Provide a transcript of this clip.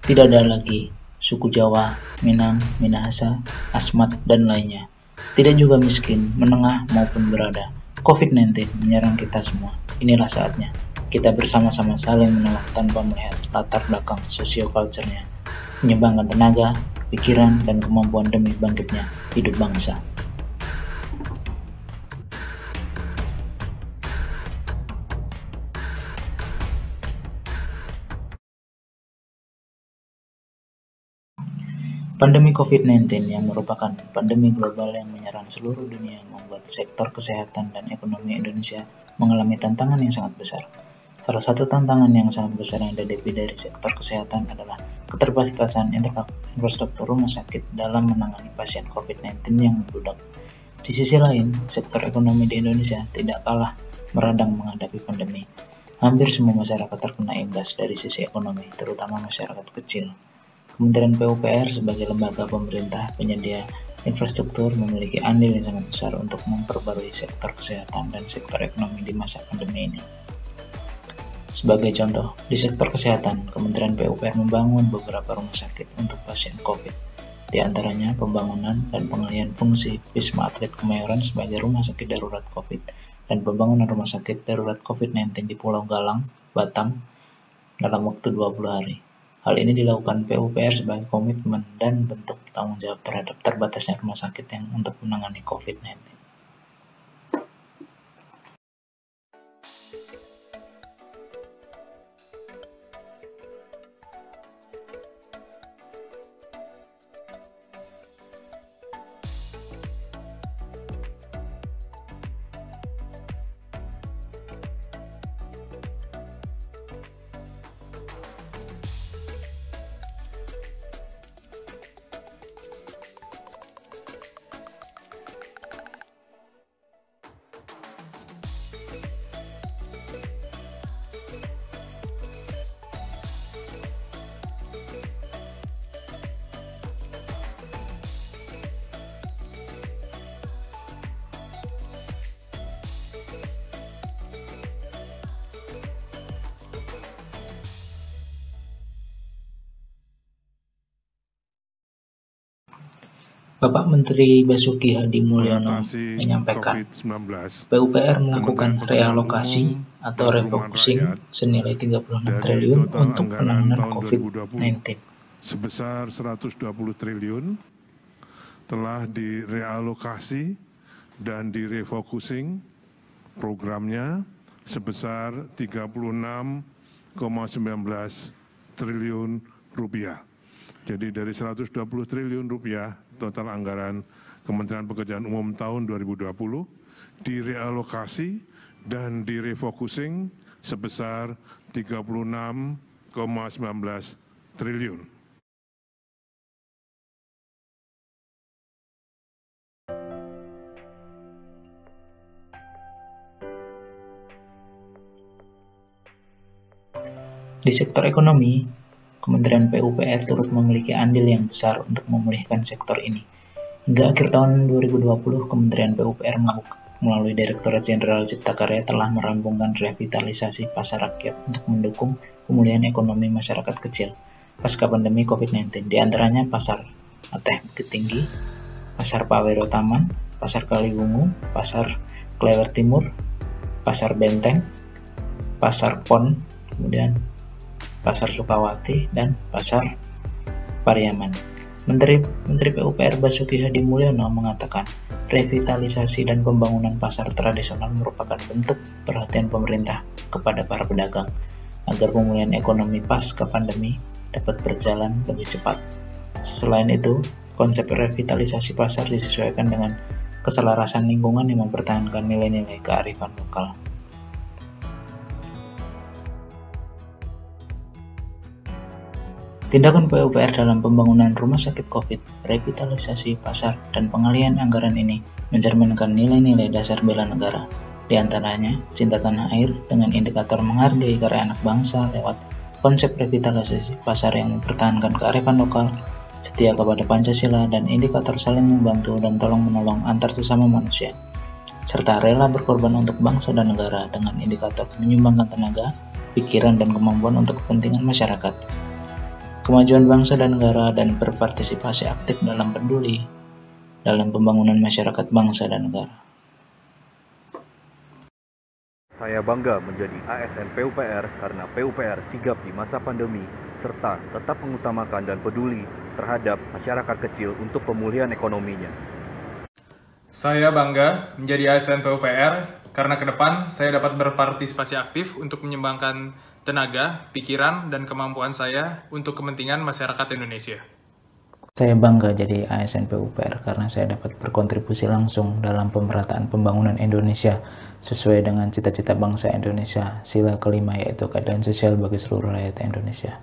Tidak ada lagi suku Jawa, Minang, Minahasa, Asmat, dan lainnya. Tidak juga miskin, menengah, maupun berada. COVID-19 menyerang kita semua. Inilah saatnya kita bersama-sama saling menolong tanpa melihat latar belakang sosio-culture-nya, menyumbangkan tenaga, pikiran, dan kemampuan demi bangkitnya hidup bangsa. Pandemi COVID-19 yang merupakan pandemi global yang menyerang seluruh dunia membuat sektor kesehatan dan ekonomi Indonesia mengalami tantangan yang sangat besar. Salah satu tantangan yang sangat besar yang dihadapi dari sektor kesehatan adalah keterbatasan infrastruktur rumah sakit dalam menangani pasien COVID-19 yang membludak. Di sisi lain, sektor ekonomi di Indonesia tidak kalah meradang menghadapi pandemi. Hampir semua masyarakat terkena imbas dari sisi ekonomi, terutama masyarakat kecil. Kementerian PUPR sebagai lembaga pemerintah penyedia infrastruktur memiliki andil yang sangat besar untuk memperbarui sektor kesehatan dan sektor ekonomi di masa pandemi ini. Sebagai contoh, di sektor kesehatan, Kementerian PUPR membangun beberapa rumah sakit untuk pasien COVID. Di antaranya pembangunan dan pengalihan fungsi Wisma Atlet Kemayoran sebagai rumah sakit darurat COVID dan pembangunan rumah sakit darurat COVID-19 di Pulau Galang, Batam dalam waktu 20 hari. Hal ini dilakukan PUPR sebagai komitmen dan bentuk tanggung jawab terhadap terbatasnya rumah sakit yang untuk menangani COVID-19. Bapak Menteri Basuki Hadi Mulyono menyampaikan, PUPR melakukan realokasi atau refocusing senilai 36 triliun untuk penanganan COVID-19. Sebesar 120 triliun telah direalokasi dan direfocusing programnya sebesar 36,19 triliun rupiah. Jadi dari 120 triliun rupiah total anggaran Kementerian Pekerjaan Umum tahun 2020 direalokasi dan direfocusing sebesar 36,19 triliun. Di sektor ekonomi, Kementerian PUPR turut memiliki andil yang besar untuk memulihkan sektor ini. Hingga akhir tahun 2020, Kementerian PUPR melalui Direktorat Jenderal Cipta Karya telah merampungkan revitalisasi pasar rakyat untuk mendukung pemulihan ekonomi masyarakat kecil pasca pandemi COVID-19, di antaranya Pasar Ateh Bukit Tinggi, Pasar Pawero Taman, Pasar Kaliwungu, Pasar Klewer Timur, Pasar Benteng, Pasar Pon, kemudian Pasar Sukawati, dan Pasar Pariaman. Menteri PUPR Basuki Hadi Mulyono mengatakan, revitalisasi dan pembangunan pasar tradisional merupakan bentuk perhatian pemerintah kepada para pedagang agar pemulihan ekonomi pasca pandemi dapat berjalan lebih cepat. Selain itu, konsep revitalisasi pasar disesuaikan dengan keselarasan lingkungan yang mempertahankan nilai-nilai kearifan lokal. Tindakan PUPR dalam pembangunan rumah sakit COVID, revitalisasi pasar, dan pengalihan anggaran ini mencerminkan nilai-nilai dasar bela negara, di antaranya cinta tanah air dengan indikator menghargai karya anak bangsa lewat konsep revitalisasi pasar yang mempertahankan kearifan lokal, setia kepada Pancasila, dan indikator saling membantu dan tolong-menolong antar sesama manusia, serta rela berkorban untuk bangsa dan negara dengan indikator menyumbangkan tenaga, pikiran, dan kemampuan untuk kepentingan masyarakat. kemajuan bangsa dan negara dan berpartisipasi aktif dalam peduli dalam pembangunan masyarakat bangsa dan negara. Saya bangga menjadi ASN PUPR karena PUPR sigap di masa pandemi serta tetap mengutamakan dan peduli terhadap masyarakat kecil untuk pemulihan ekonominya. Saya bangga menjadi ASN PUPR karena ke depan saya dapat berpartisipasi aktif untuk menyumbangkan tenaga, pikiran, dan kemampuan saya untuk kepentingan masyarakat Indonesia. Saya bangga jadi ASN PUPR karena saya dapat berkontribusi langsung dalam pemerataan pembangunan Indonesia sesuai dengan cita-cita bangsa Indonesia, sila kelima yaitu keadilan sosial bagi seluruh rakyat Indonesia.